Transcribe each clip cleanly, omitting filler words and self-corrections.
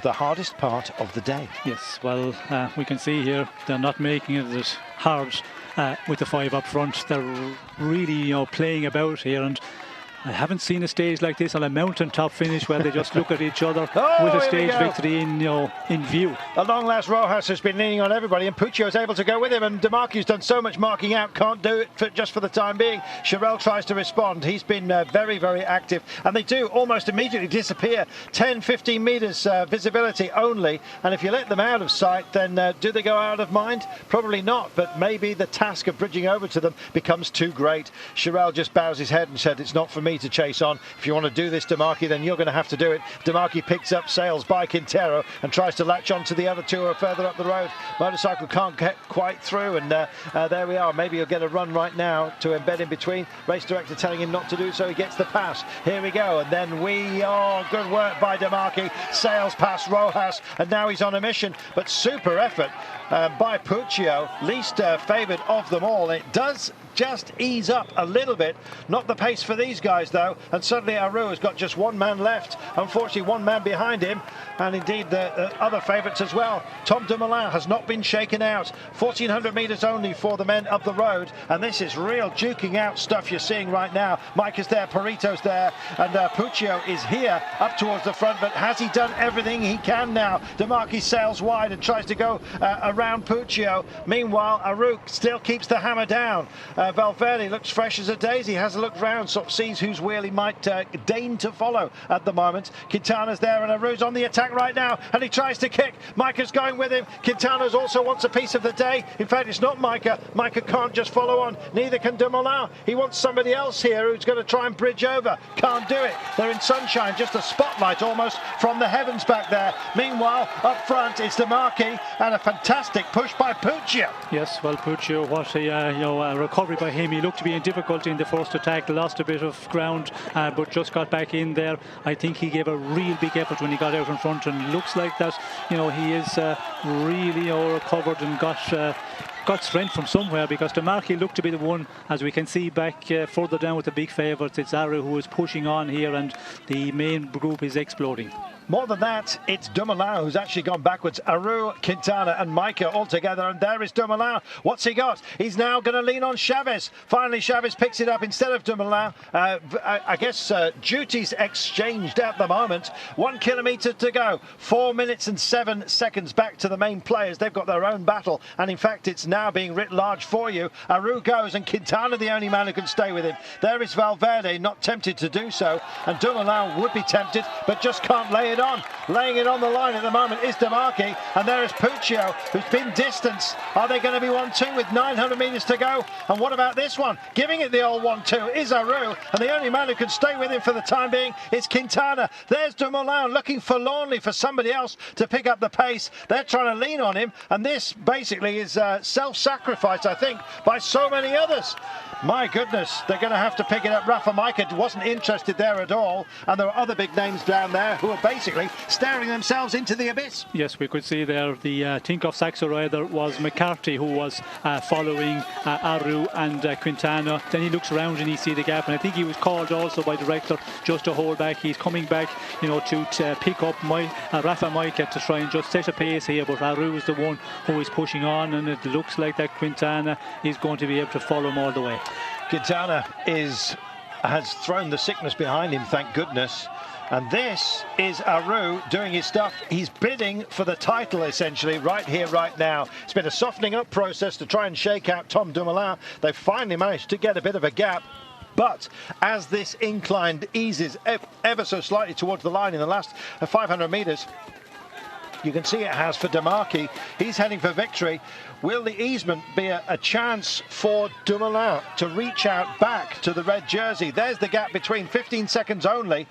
the hardest part of the day. Yes, well, we can see here they're not making it as hard with the 5 up front. They're really, playing about here, and I haven't seen a stage like this on a mountaintop finish where they just look at each other with a stage victory in view. At long last, Rojas has been leaning on everybody, and Puccio is able to go with him, and Demarchi's done so much marking out, can't do it just for the time being. Charel tries to respond. He's been very, very active, and they do almost immediately disappear. 10-15 metres visibility only, and if you let them out of sight, then do they go out of mind? Probably not, but maybe the task of bridging over to them becomes too great. Charel just bows his head and said, it's not for me to chase on. If you want to do this, Demarchi, then you're going to have to do it. Demarchi picks up sails by Quintero and tries to latch on to the other two who are further up the road. Motorcycle can't get quite through, and there we are. Maybe he'll get a run right now to embed in between. Race director telling him not to do so. He gets the pass. Here we go, and then good work by Demarchi. Sails past Rojas, and now he's on a mission, but super effort by Puccio, least favoured of them all. It does just ease up a little bit. Not the pace for these guys, though, and suddenly Aru has got just one man left. Unfortunately, one man behind him, and indeed the other favourites as well. Tom Dumoulin has not been shaken out. 1,400 metres only for the men up the road, and this is real duking out stuff you're seeing right now. Mike is there, Perito's there, and Puccio is here up towards the front, but has he done everything he can now? Demarchi sails wide and tries to go around Puccio. Meanwhile, Aru still keeps the hammer down. Valverde looks fresh as a daisy, has a look round, sort of sees whose wheel he might deign to follow at the moment. Quintana's there, and Aru's on the attack right now, and he tries to kick. Micah's going with him. Quintana's also wants a piece of the day. In fact, it's not Micah. Micah can't just follow on. Neither can Dumoulin. He wants somebody else here who's going to try and bridge over. Can't do it. They're in sunshine, just a spotlight almost from the heavens back there. Meanwhile, up front, it's Demarchi, and a fantastic push by Puccio. Yes, well, Puccio, what a recovery by him. He looked to be in difficulty in the first attack, lost a bit of ground, but just got back in there. I think he gave a real big effort when he got out in front, and looks like that he is really recovered and got strength from somewhere, because Demarchi looked to be the one, as we can see back further down with the big favourites. It's Aru who is pushing on here, and the main group is exploding. More than that, it's Dumoulin who's actually gone backwards. Aru, Quintana and Micah all together, and there is Dumoulin. What's he got? He's now going to lean on Chavez. Finally, Chavez picks it up instead of Dumoulin. I guess duties exchanged at the moment. 1 kilometre to go. 4 minutes and 7 seconds back to the main players. They've got their own battle, and in fact, it's now being writ large for you. Aru goes, and Quintana the only man who can stay with him. There is Valverde, not tempted to do so, and Dumoulin would be tempted, but just can't lay it on. Laying it on the line at the moment is Demarchi, and there is Puccio, who's been distanced. Are they going to be 1-2 with 900 metres to go? And what about this one? Giving it the old 1-2 is Aru, and the only man who can stay with him for the time being is Quintana. There's Dumoulin looking forlornly for somebody else to pick up the pace. They're trying to lean on him, and this basically is self-sacrifice, I think, by so many others. My goodness, they're going to have to pick it up. Rafa Micah wasn't interested there at all, and there are other big names down there who are basically staring themselves into the abyss. Yes, we could see there the Tinkoff Saxo rider was McCarthy, who was following Aru and Quintana. Then he looks around and he sees the gap, and I think he was called also by the director just to hold back. He's coming back, to pick up Rafa Micah to try and just set a pace here, but Aru is the one who is pushing on, and it looks like that Quintana is going to be able to follow him all the way. Quintana has thrown the sickness behind him, thank goodness. And this is Aru doing his stuff. He's bidding for the title, essentially, right here, right now. It's been a softening up process to try and shake out Tom Dumoulin. They've finally managed to get a bit of a gap. But as this incline eases ever so slightly towards the line in the last 500 metres, you can see it has for Demarchi. He's heading for victory. Will the easement be a chance for Dumoulin to reach out back to the red jersey? There's the gap between, 15 seconds only.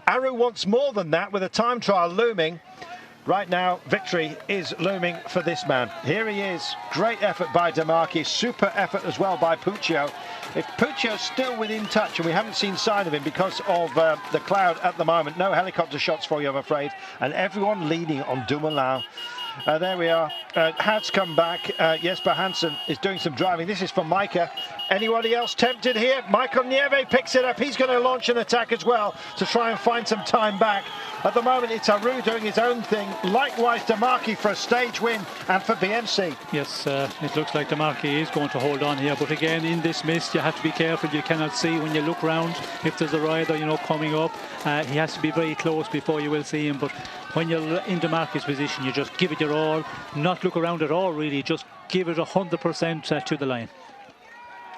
Aru wants more than that with a time trial looming. Right now, victory is looming for this man. Here he is. Great effort by Demarchi. Super effort as well by Puccio. If Puccio's still within touch, and we haven't seen sign of him because of the cloud at the moment, no helicopter shots for you, I'm afraid. And everyone leading on Dumoulin. There we are. Has come back. Jesper Hansen is doing some driving. This is for Micah. Anybody else tempted here? Michael Nieve picks it up. He's going to launch an attack as well to try and find some time back. At the moment, it's Aru doing his own thing. Likewise, Demarchi for a stage win and for BMC. Yes, it looks like Demarchi is going to hold on here. But again, in this mist, you have to be careful. You cannot see when you look round if there's a rider, coming up. He has to be very close before you will see him. But when you're in Demarchi's position, you just give it your all. Not look around at all, really. Just give it 100% to the line.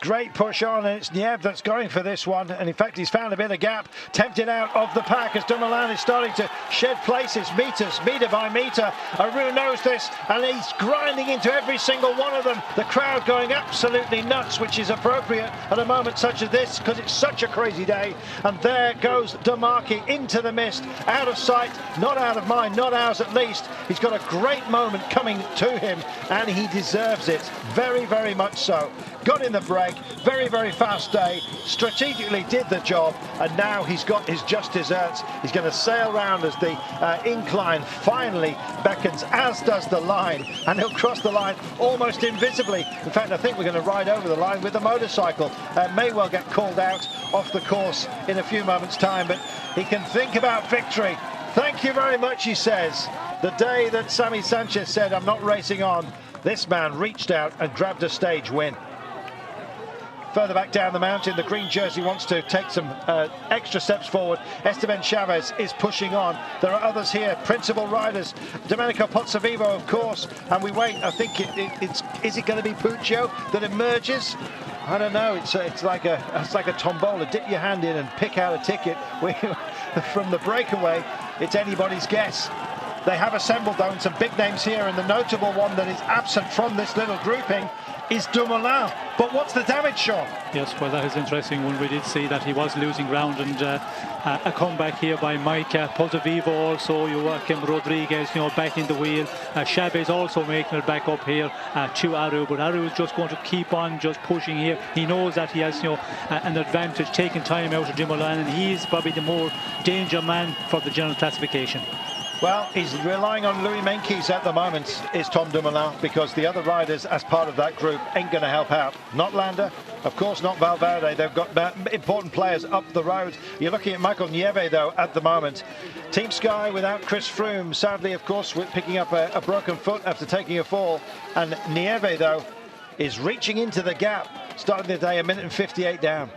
Great push on, and it's Nieve that's going for this one. And in fact, he's found a bit of gap, tempted out of the pack as Dumoulin is starting to shed places, metre by metre. Aru knows this, and he's grinding into every single one of them. The crowd going absolutely nuts, which is appropriate at a moment such as this, because it's such a crazy day. And there goes Demarchi into the mist, out of sight, not out of mind, not ours at least. He's got a great moment coming to him, and he deserves it, very, very much so. Got in the break, very, very fast day, strategically did the job, and now he's got his just desserts. He's going to sail round as the incline finally beckons, as does the line, and he'll cross the line almost invisibly. In fact, I think we're going to ride over the line with the motorcycle. May well get called out off the course in a few moments' time, but he can think about victory. Thank you very much, he says. The day that Sammy Sanchez said, I'm not racing on, this man reached out and grabbed a stage win. Further back down the mountain, the green jersey wants to take some extra steps forward. Esteban Chavez is pushing on. There are others here, principal riders. Domenico Pozzovivo, of course, and we wait. I think is it going to be Puccio that emerges? I don't know. It's like a tombola. Dip your hand in and pick out a ticket. From the breakaway, it's anybody's guess. They have assembled, though, and some big names here, and the notable one that is absent from this little grouping is Dumoulin. But what's the damage, Sean? Yes, well, that is interesting when we did see that he was losing ground, and a comeback here by Mike. Pozzovivo also, Joaquim Rodriguez, back in the wheel. Chavez also making it back up here to Aru, but Aru is just going to keep on just pushing here. He knows that he has an advantage, taking time out of Dumoulin, and he's probably the more danger man for the general classification. Well, he's relying on Louis Meintjes at the moment, is Tom Dumoulin, because the other riders as part of that group ain't going to help out. Not Landa, of course not Valverde. They've got important players up the road. You're looking at Michael Nieve, though, at the moment. Team Sky without Chris Froome, sadly, of course, with picking up a broken foot after taking a fall. And Nieve, though, is reaching into the gap, starting the day 1 minute and 58 down.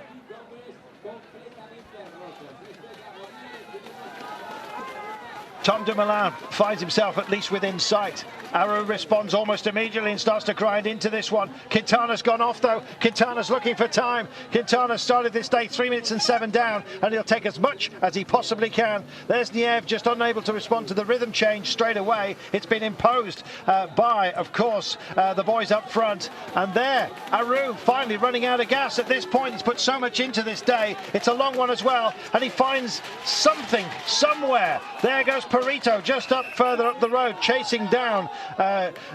Tom Dumoulin finds himself at least within sight. Aru responds almost immediately and starts to grind into this one. Quintana's gone off, though. Quintana's looking for time. Quintana started this day 3 minutes and 7 down, and he'll take as much as he possibly can. There's Nieve just unable to respond to the rhythm change straight away. It's been imposed by, of course, the boys up front. And there, Aru finally running out of gas at this point. He's put so much into this day. It's a long one as well, and he finds something somewhere. There goes Perito just further up the road, chasing down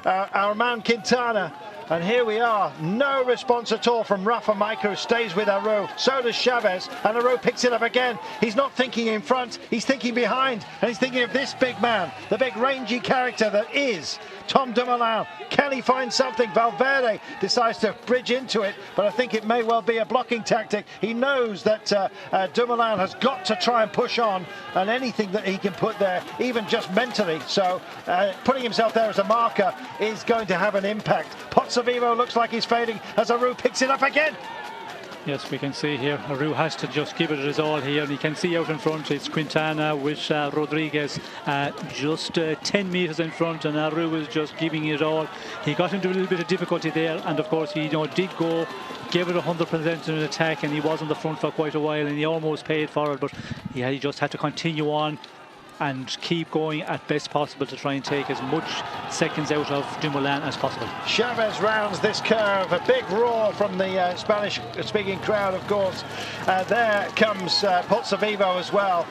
our man Quintana. And here we are, no response at all from Rafa Micah, who stays with Aru. So does Chavez, and Aru picks it up again. He's not thinking in front, he's thinking behind, and he's thinking of this big man, the big rangy character that is Tom Dumoulin. Can he find something? Valverde decides to bridge into it, but I think it may well be a blocking tactic. He knows that Dumoulin has got to try and push on, and anything that he can put there, even just mentally, so putting himself there as a marker is going to have an impact. Pozzovivo looks like he's fading as Aru picks it up again. Yes, we can see here Aru has to just give it his all here, and you can see out in front it's Quintana with Rodriguez just 10 metres in front, and Aru is just giving it all. He got into a little bit of difficulty there, and of course he did go, gave it 100% in an attack, and he was on the front for quite a while, and he almost paid for it, but he just had to continue on and keep going at best possible to try and take as much seconds out of Dumoulin as possible. Chavez rounds this curve, a big roar from the Spanish-speaking crowd, of course. There comes Pozzovivo as well.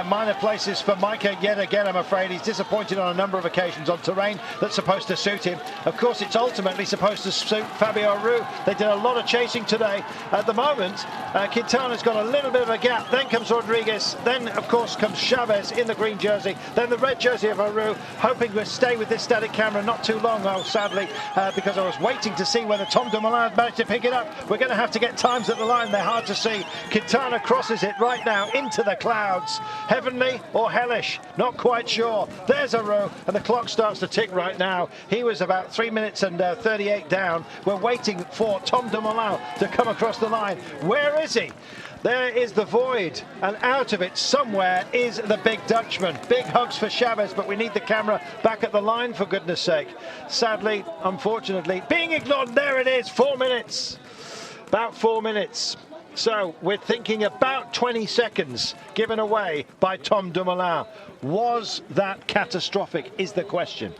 Minor places for Micah yet again, I'm afraid. He's disappointed on a number of occasions on terrain that's supposed to suit him. Of course, it's ultimately supposed to suit Fabio Aru. They did a lot of chasing today. At the moment, Quintana's got a little bit of a gap. Then comes Rodriguez. Then, of course, comes Chavez in the green green jersey, then the red jersey of Aru, hoping to stay with this static camera not too long, sadly, because I was waiting to see whether Tom Dumoulin managed to pick it up. We're going to have to get times at the line. They're hard to see. Quintana crosses it right now into the clouds. Heavenly or hellish? Not quite sure. There's Aru, and the clock starts to tick right now. He was about 3 minutes and 38 down. We're waiting for Tom Dumoulin to come across the line. Where is he? There is the void, and out of it somewhere is the big Dutchman. Big hugs for Chavez, but we need the camera back at the line, for goodness sake. Sadly, unfortunately, being ignored. There it is, 4 minutes. About 4 minutes. So we're thinking about 20 seconds given away by Tom Dumoulin. Was that catastrophic, is the question.